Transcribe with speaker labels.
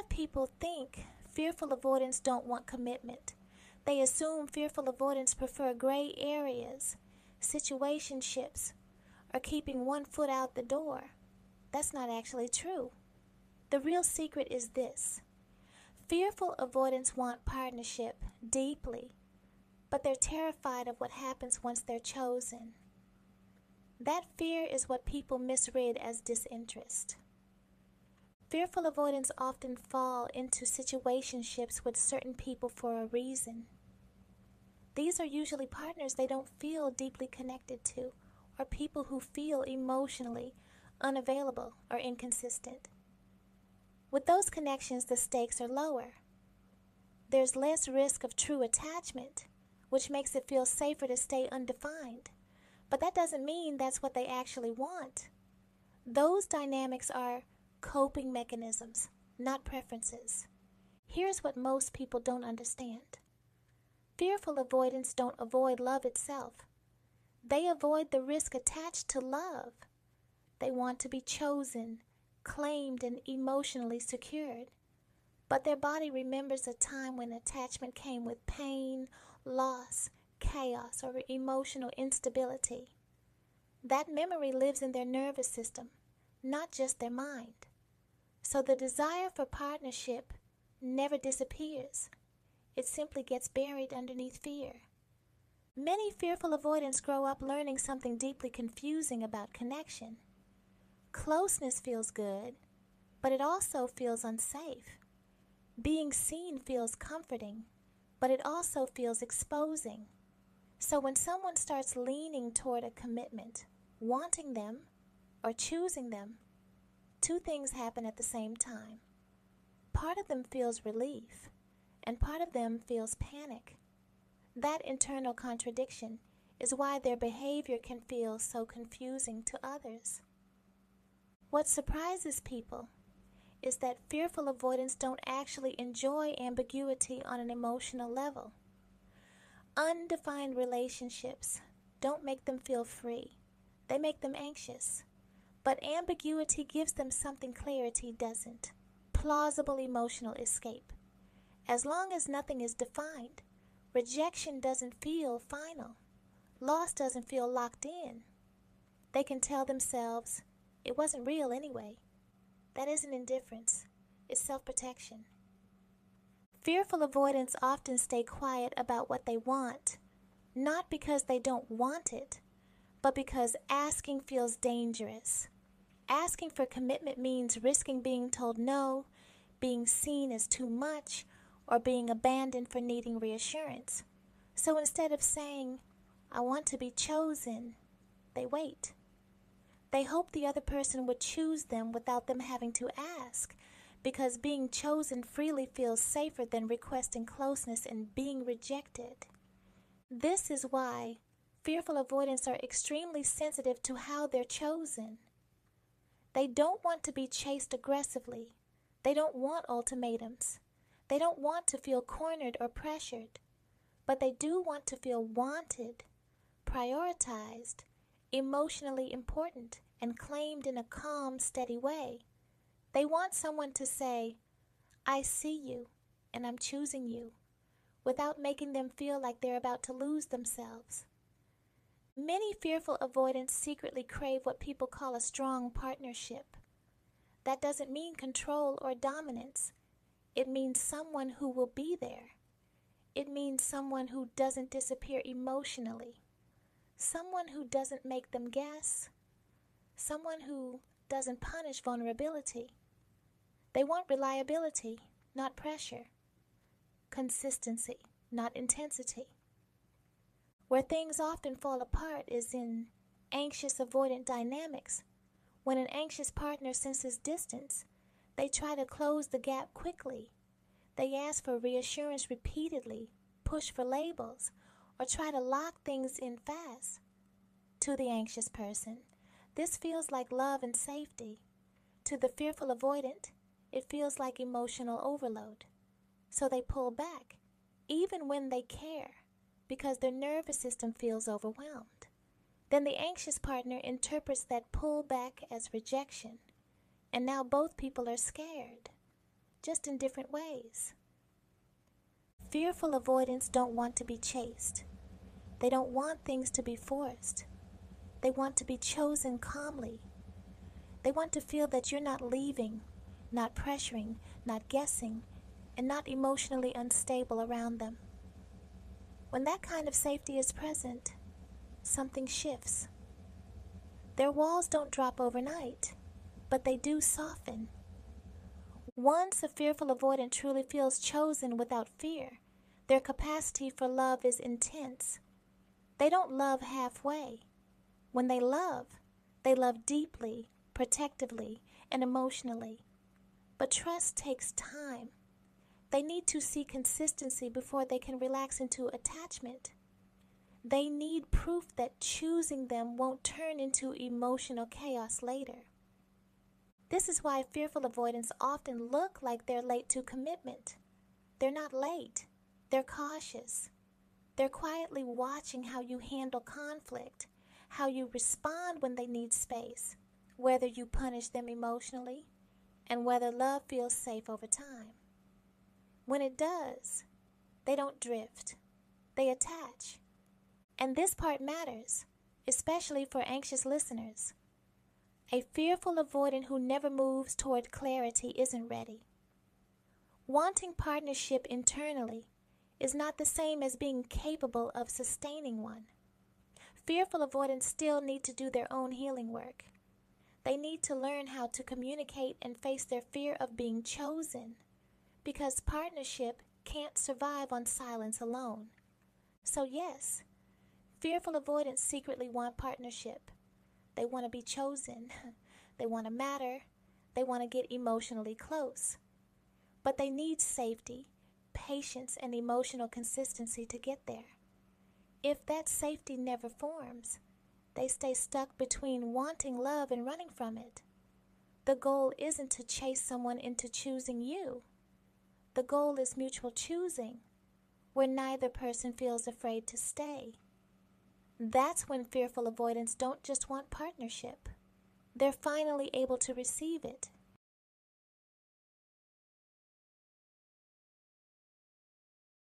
Speaker 1: of people think fearful avoidants don't want commitment. They assume fearful avoidants prefer gray areas, situationships, or keeping one foot out the door. That's not actually true. The real secret is this. Fearful avoidants want partnership deeply, but they're terrified of what happens once they're chosen. That fear is what people misread as disinterest. Fearful avoidants often fall into situationships with certain people for a reason. These are usually partners they don't feel deeply connected to, or people who feel emotionally unavailable or inconsistent. With those connections, the stakes are lower. There's less risk of true attachment, which makes it feel safer to stay undefined. But that doesn't mean that's what they actually want. Those dynamics are coping mechanisms, not preferences. Here's what most people don't understand. Fearful avoidants don't avoid love itself. They avoid the risk attached to love. They want to be chosen, claimed, and emotionally secured. But their body remembers a time when attachment came with pain, loss, chaos, or emotional instability. That memory lives in their nervous system, not just their mind. So the desire for partnership never disappears. It simply gets buried underneath fear. Many fearful avoidants grow up learning something deeply confusing about connection. Closeness feels good, but it also feels unsafe. Being seen feels comforting, but it also feels exposing. So when someone starts leaning toward a commitment, wanting them, or choosing them, two things happen at the same time. Part of them feels relief, and part of them feels panic. That internal contradiction is why their behavior can feel so confusing to others. What surprises people is that fearful avoidants don't actually enjoy ambiguity on an emotional level. Undefined relationships don't make them feel free. They make them anxious. But ambiguity gives them something clarity doesn't. Plausible emotional escape. As long as nothing is defined, rejection doesn't feel final. Loss doesn't feel locked in. They can tell themselves, it wasn't real anyway. That isn't indifference. It's self-protection. Fearful avoidants often stay quiet about what they want, not because they don't want it, but because asking feels dangerous. Asking for commitment means risking being told no, being seen as too much, or being abandoned for needing reassurance. So instead of saying, I want to be chosen, they wait. They hope the other person would choose them without them having to ask, because being chosen freely feels safer than requesting closeness and being rejected. This is why fearful avoidants are extremely sensitive to how they're chosen. They don't want to be chased aggressively. They don't want ultimatums. They don't want to feel cornered or pressured. But they do want to feel wanted, prioritized, emotionally important, and claimed in a calm, steady way. They want someone to say, I see you, and I'm choosing you, without making them feel like they're about to lose themselves. Many fearful avoidants secretly crave what people call a strong partnership. That doesn't mean control or dominance. It means someone who will be there. It means someone who doesn't disappear emotionally. Someone who doesn't make them guess. Someone who doesn't punish vulnerability. They want reliability, not pressure. Consistency, not intensity. Where things often fall apart is in anxious avoidant dynamics. When an anxious partner senses distance, they try to close the gap quickly. They ask for reassurance repeatedly, push for labels, or try to lock things in fast. To the anxious person, this feels like love and safety. To the fearful avoidant, it feels like emotional overload. So they pull back, even when they care, because their nervous system feels overwhelmed. Then the anxious partner interprets that pullback as rejection, and now both people are scared. just in different ways. Fearful avoidants don't want to be chased. They don't want things to be forced. They want to be chosen calmly. They want to feel that you're not leaving, not pressuring, not guessing, and not emotionally unstable around them. When that kind of safety is present, something shifts. Their walls don't drop overnight, but they do soften. Once a fearful avoidant truly feels chosen without fear, their capacity for love is intense. They don't love halfway. When they love deeply, protectively, and emotionally. But trust takes time. They need to see consistency before they can relax into attachment. They need proof that choosing them won't turn into emotional chaos later. This is why fearful avoidants often look like they're late to commitment. They're not late. They're cautious. They're quietly watching how you handle conflict, how you respond when they need space, whether you punish them emotionally, and whether love feels safe over time. When it does, they don't drift. They attach. And this part matters, especially for anxious listeners. A fearful avoidant who never moves toward clarity isn't ready. Wanting partnership internally is not the same as being capable of sustaining one. Fearful avoidants still need to do their own healing work. They need to learn how to communicate and face their fear of being chosen, because partnership can't survive on silence alone. So yes, fearful avoidants secretly want partnership. They want to be chosen. They want to matter. They want to get emotionally close. But they need safety, patience, and emotional consistency to get there. If that safety never forms, they stay stuck between wanting love and running from it. The goal isn't to chase someone into choosing you. The goal is mutual choosing, where neither person feels afraid to stay. That's when fearful avoidants don't just want partnership. They're finally able to receive it.